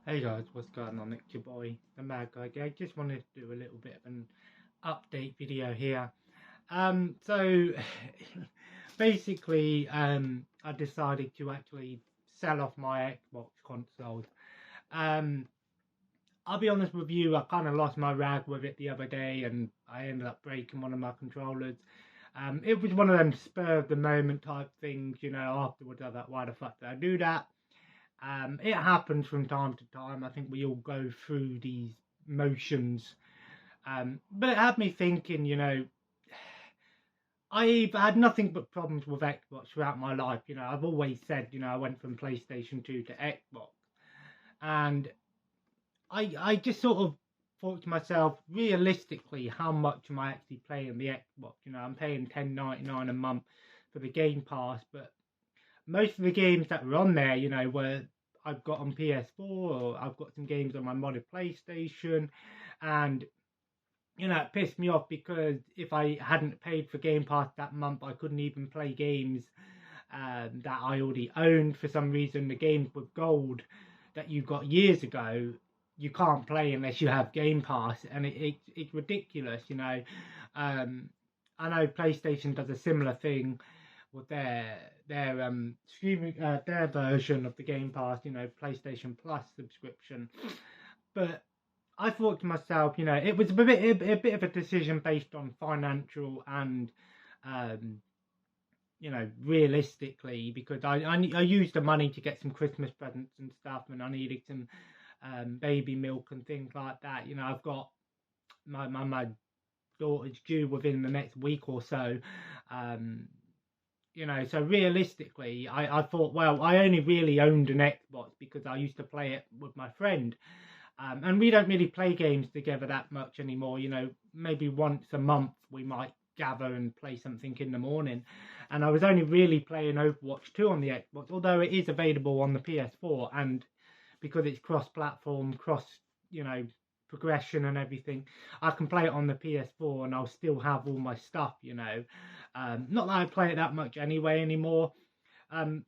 Hey guys, what's going on? It's your boy, the Mad Guy. I just wanted to do a little bit of an update video here. So basically, I decided to actually sell off my Xbox consoles. Um, I'll be honest with you, I kind of lost my rag with it the other day, and I ended up breaking one of my controllers. It was one of them spur of the moment type things, Afterwards, I thought, why the fuck did I do that? It happens from time to time. I think we all go through these motions. But it had me thinking, I've had nothing but problems with Xbox throughout my life. I've always said, I went from PlayStation 2 to Xbox. And I just sort of thought to myself, realistically, how much am I actually playing the Xbox? I'm paying $10.99 a month for the Game Pass, but most of the games that were on there, were I've got on PS4 or I've got some games on my modded PlayStation, and it pissed me off because if I hadn't paid for Game Pass that month, I couldn't even play games that I already owned. For some reason, the games with gold that you got years ago, you can't play unless you have Game Pass, and it's ridiculous, I know PlayStation does a similar thing with their streaming their version of the Game Pass, PlayStation Plus subscription. But I thought to myself, it was a bit of a decision based on financial and um, realistically, because I used the money to get some Christmas presents and stuff, and I needed some baby milk and things like that. I've got my daughter's due within the next week or so. Um, so realistically, I thought, well, I only really owned an Xbox because I used to play it with my friend. And we don't really play games together that much anymore. Maybe once a month we might gather and play something in the morning. And I was only really playing Overwatch 2 on the Xbox, although it is available on the PS4. And because it's cross-platform, you know, progression and everything, I can play it on the PS4 and I'll still have all my stuff. Not that I play it that much anyway anymore.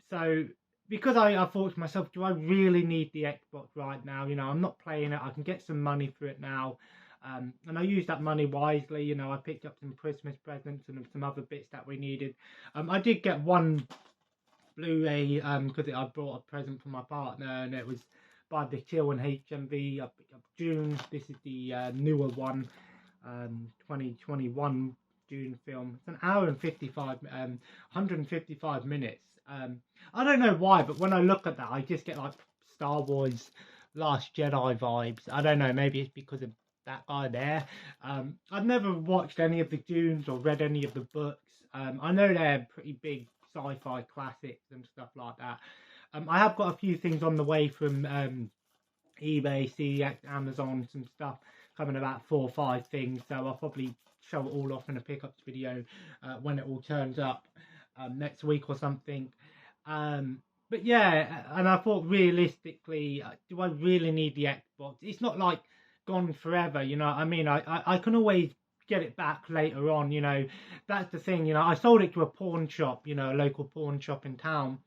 So because I thought to myself, do I really need the Xbox right now? I'm not playing it. I can get some money for it now. And I used that money wisely. I picked up some Christmas presents and some other bits that we needed. I did get one Blu-ray because I brought a present for my partner, and it was by the Chill and HMV. I picked up June. This is the newer one, 2021 June film. It's an hour and 155 minutes. I don't know why, but when I look at that, I just get like Star Wars Last Jedi vibes. I don't know, maybe it's because of that guy there. I've never watched any of the Dunes or read any of the books. I know they're pretty big sci-fi classics and stuff like that. I have got a few things on the way from eBay, CX, Amazon, some stuff coming, about 4 or 5 things. So I'll probably show it all off in a pickups video when it all turns up next week or something. But yeah, and I thought realistically, do I really need the Xbox? It's not like gone forever, I mean, I can always get it back later on, that's the thing, I sold it to a pawn shop, a local pawn shop in town.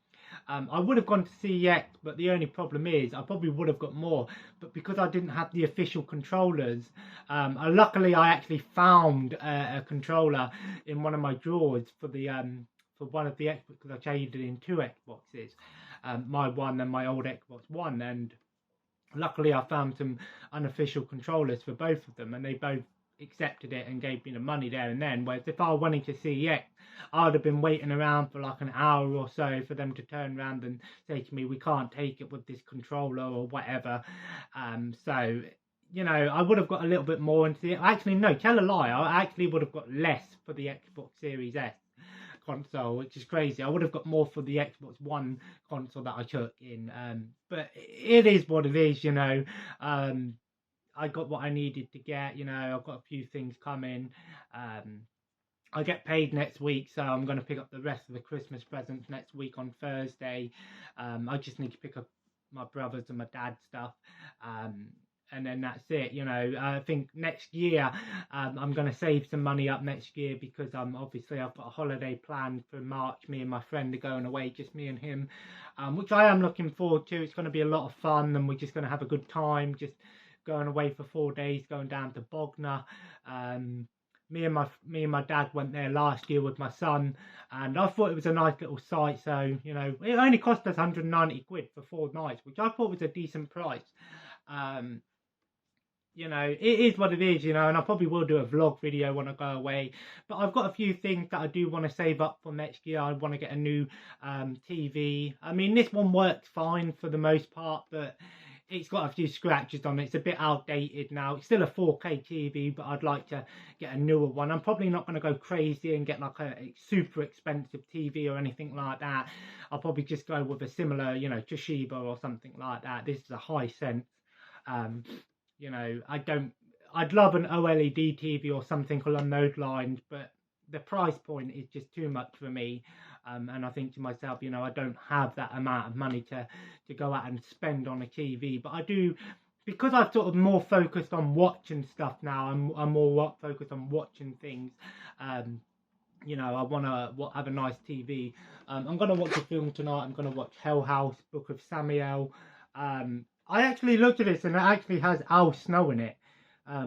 I would have gone to CEX, but the only problem is I probably would have got more. But because I didn't have the official controllers, luckily I actually found a controller in one of my drawers for one of the Xbox, because I traded in 2 Xboxes, my one and my old Xbox One, and luckily I found some unofficial controllers for both of them, and they both accepted it and gave me the money there and then. Whereas if I wanted to see it, I'd have been waiting around for like an hour or so for them to turn around and say to me, we can't take it with this controller or whatever. So I would have got a little bit more into it. Actually, no, tell a lie. I actually would have got less for the Xbox Series S console, which is crazy. I would have got more for the Xbox One console that I took in. But it is what it is, I got what I needed to get, I've got a few things coming. I get paid next week, so I'm going to pick up the rest of the Christmas presents next week on Thursday. I just need to pick up my brother's and my dad's stuff. and then that's it. You know, I think next year I'm going to save some money up next year, because obviously I've got a holiday planned for March. Me and my friend are going away, just me and him, which I am looking forward to. It's going to be a lot of fun, and we're just going to have a good time, just going away for 4 days, going down to Bognor. Me and my dad went there last year with my son, and I thought it was a nice little site. So, you know, it only cost us 190 quid for 4 nights, which I thought was a decent price. You know, it is what it is, you know, and I probably will do a vlog video when I go away. But I've got a few things that I do want to save up for next year. I want to get a new TV. I mean, this one works fine for the most part, but it's got a few scratches on it. It's a bit outdated now. It's still a 4K TV, but I'd like to get a newer one. I'm probably not going to go crazy and get like a super expensive TV or anything like that. I'll probably just go with a similar, you know, Toshiba or something like that. This is a Hisense. You know, I'd love an OLED TV or something along those lines, but the price point is just too much for me. And I think to myself, you know, I don't have that amount of money to go out and spend on a TV. But I do, because I've sort of more focused on watching stuff now. I'm more focused on watching things. You know, I want to have a nice TV. I'm going to watch a film tonight. I'm going to watch Hell House, Book of Samuel. I actually looked at this, and it actually has Al Snow in it.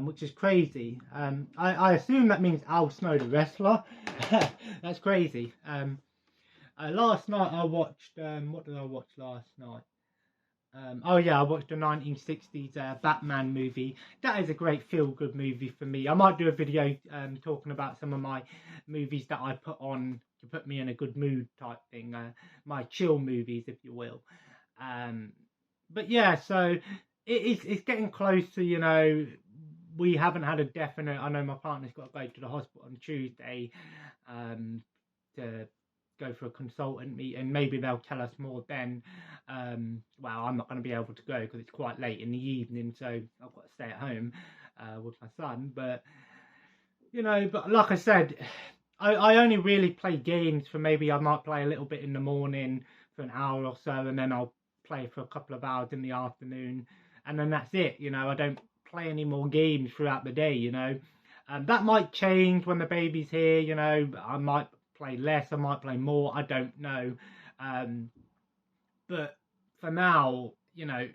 Which is crazy. I assume that means Al Snow, the wrestler. That's crazy. Last night I watched, what did I watch last night? Oh yeah, I watched the 1960s Batman movie. That is a great feel-good movie for me. I might do a video talking about some of my movies that I put on to put me in a good mood type thing. My chill movies, if you will. But yeah, so it's getting close to, you know, we haven't had a definite. I know my partner's got to go to the hospital on Tuesday to go for a consultant meeting. Maybe they'll tell us more then. Well, I'm not going to be able to go because it's quite late in the evening, so I've got to stay at home with my son. But, you know, but like I said, I only really play games for maybe I might play a little bit in the morning for an hour or so, and then I'll play for a couple of hours in the afternoon, and then that's it. You know, I don't play any more games throughout the day, you know. That might change when the baby's here, you know. I might play less, I might play more, I don't know. But for now, you know,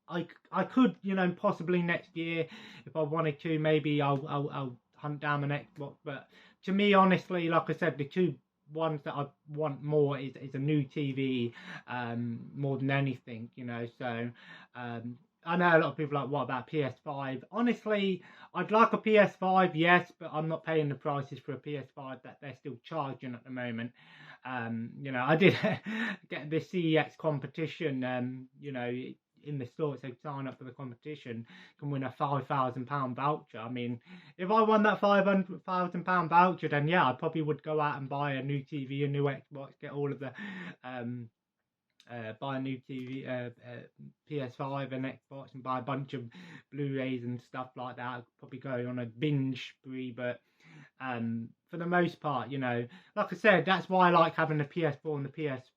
I could, you know, possibly next year, if I wanted to, maybe I'll hunt down an Xbox. But to me, honestly, like I said, the two ones that I want more is a new TV, more than anything, you know. So I know a lot of people are like, what about PS5? Honestly, I'd like a PS5, yes, but I'm not paying the prices for a PS5 that they're still charging at the moment. You know, I did get the CEX competition, you know, in the store. It said sign up for the competition, can win a £5,000 voucher. I mean, if I won that £500,000 voucher, then yeah, I probably would go out and buy a new TV, a new Xbox, get all of the buy a new TV, PS5 and Xbox, and buy a bunch of Blu-rays and stuff like that. I'd probably go on a binge spree, but for the most part, you know, like I said, that's why I like having the PS4 and the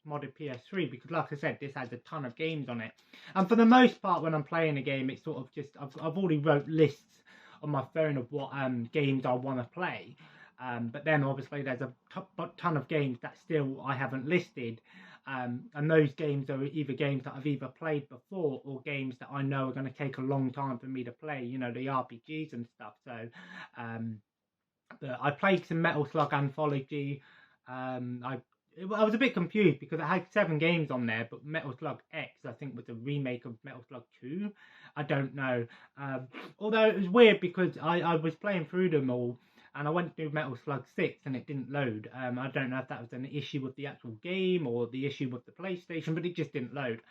modded PS3, because like I said, this has a ton of games on it. And for the most part, when I'm playing a game, it's sort of just, I've already wrote lists on my phone of what games I want to play. But then obviously there's a ton of games that still I haven't listed. And those games are either games that I've either played before or games that I know are going to take a long time for me to play, you know, the RPGs and stuff. So I played some Metal Slug Anthology. I was a bit confused because it had 7 games on there, but Metal Slug X, I think, was a remake of Metal Slug 2. I don't know. Although it was weird because I was playing through them all, and I went through Metal Slug 6 and it didn't load. I don't know if that was an issue with the actual game or the issue with the PlayStation, but it just didn't load.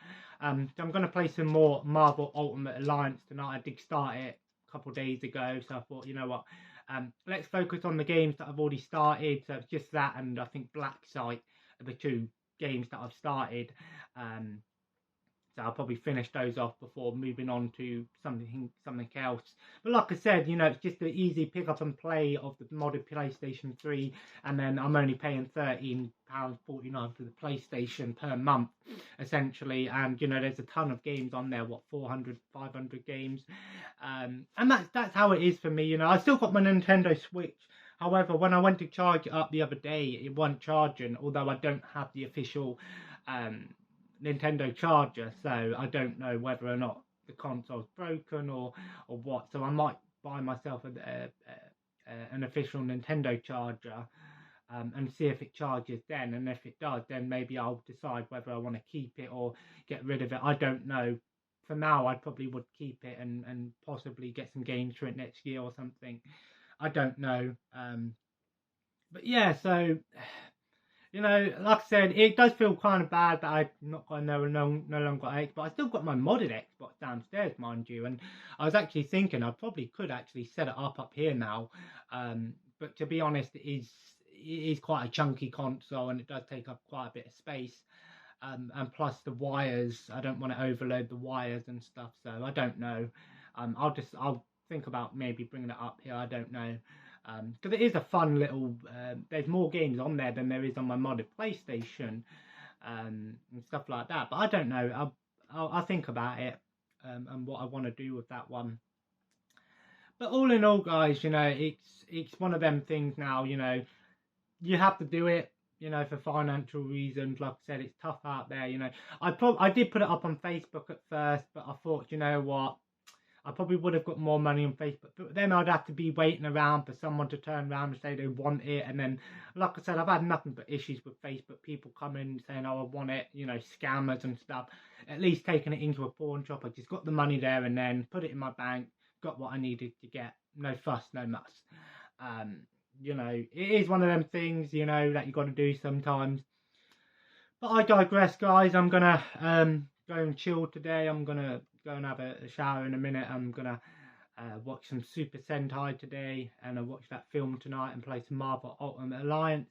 So I'm going to play some more Marvel Ultimate Alliance tonight. I did start it a couple of days ago, so I thought, you know what, let's focus on the games that I've already started. So it's just that, and I think Black Site are the 2 games that I've started. So I'll probably finish those off before moving on to something else. But like I said, you know, it's just an easy pick up and play of the modded PlayStation 3, and then I'm only paying £13.49 for the PlayStation per month, essentially. And you know, there's a ton of games on there, 400, 500 games, and that's how it is for me. You know, I still got my Nintendo Switch. However, when I went to charge it up the other day, it wasn't charging, although I don't have the official Nintendo charger, so I don't know whether or not the console's broken or what. So I might buy myself an official Nintendo charger and see if it charges then. And if it does, then maybe I'll decide whether I want to keep it or get rid of it. I don't know. For now, I probably would keep it and possibly get some games for it next year or something. I don't know. But yeah, so, you know, like I said, it does feel kind of bad that I've not got no longer got X, but I still got my modded Xbox downstairs, mind you. And I was actually thinking I probably could actually set it up here now. But to be honest, it is quite a chunky console and it does take up quite a bit of space. And plus the wires, I don't want to overload the wires and stuff, so I don't know. I'll think about maybe bringing it up here. I don't know, because it is a fun little. There's more games on there than there is on my modded PlayStation, and stuff like that. But I don't know. I'll think about it and what I want to do with that one. But all in all, guys, you know, it's one of them things now. You know, you have to do it. You know, for financial reasons. Like I said, it's tough out there. You know, I did put it up on Facebook at first, but I thought, you know what, I probably would have got more money on Facebook, but then I'd have to be waiting around for someone to turn around and say they want it. And then, like I said, I've had nothing but issues with Facebook. People coming saying, oh, I want it, you know, scammers and stuff. At least taking it into a pawn shop, I just got the money there and then put it in my bank, got what I needed to get. No fuss, no muss. You know, it is one of them things, you know, that you got to do sometimes. But I digress, guys. I'm going to go and chill today. I'm going to go and have a shower in a minute. I'm going to watch some Super Sentai today. And I'll watch that film tonight and play some Marvel Ultimate Alliance.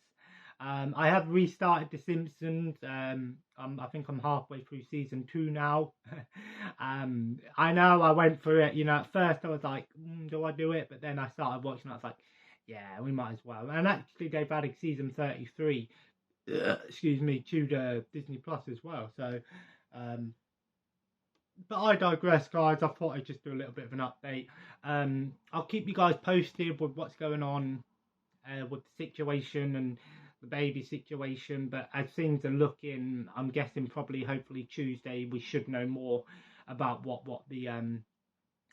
I have restarted The Simpsons. I think I'm halfway through season 2 now. I know I went through it. You know, at first I was like, do I do it? But then I started watching. I was like, yeah, we might as well. And actually, they've added season 33, excuse me, to the Disney Plus as well. So, but I digress, guys. I thought I'd just do a little bit of an update. I'll keep you guys posted with what's going on with the situation and the baby situation. But as things are looking, I'm guessing probably, hopefully Tuesday, we should know more about what the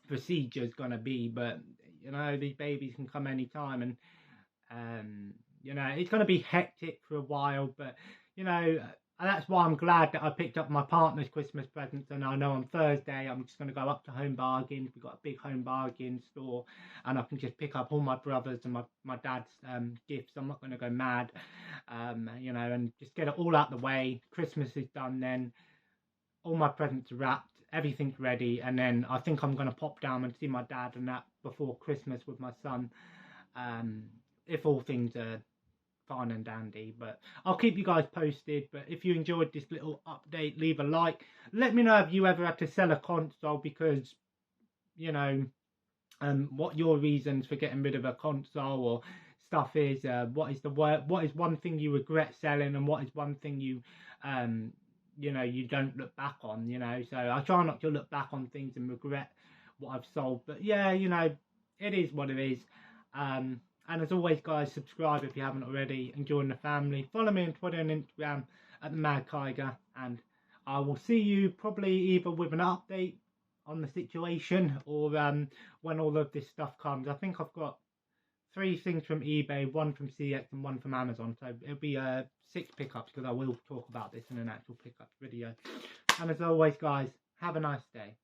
procedure is going to be. But you know, these babies can come anytime, and you know, it's going to be hectic for a while. But you know, that's why I'm glad that I picked up my partner's Christmas presents. And I know on Thursday I'm just going to go up to Home Bargains. We've got a big Home Bargain store, and I can just pick up all my brothers and my dad's gifts. I'm not going to go mad, you know, and just get it all out the way. Christmas is done then. All my presents are wrapped. Everything's ready, and then I think I'm going to pop down and see my dad and that before Christmas with my son, if all things are fine and dandy. But I'll keep you guys posted. But if you enjoyed this little update, leave a like. Let me know if you ever had to sell a console, because you know, what your reasons for getting rid of a console or stuff is. What is one thing you regret selling, and what is one thing you you know, you don't look back on, you know. So I try not to look back on things and regret what I've sold. But yeah, you know, it is what it is. And as always, guys, subscribe if you haven't already and join the family. Follow me on Twitter and Instagram at the Mad Kiger, and I will see you probably either with an update on the situation or when all of this stuff comes. I think I've got 3 things from eBay, 1 from CX and 1 from Amazon. So it'll be 6 pickups, because I will talk about this in an actual pickup video. And as always, guys, have a nice day.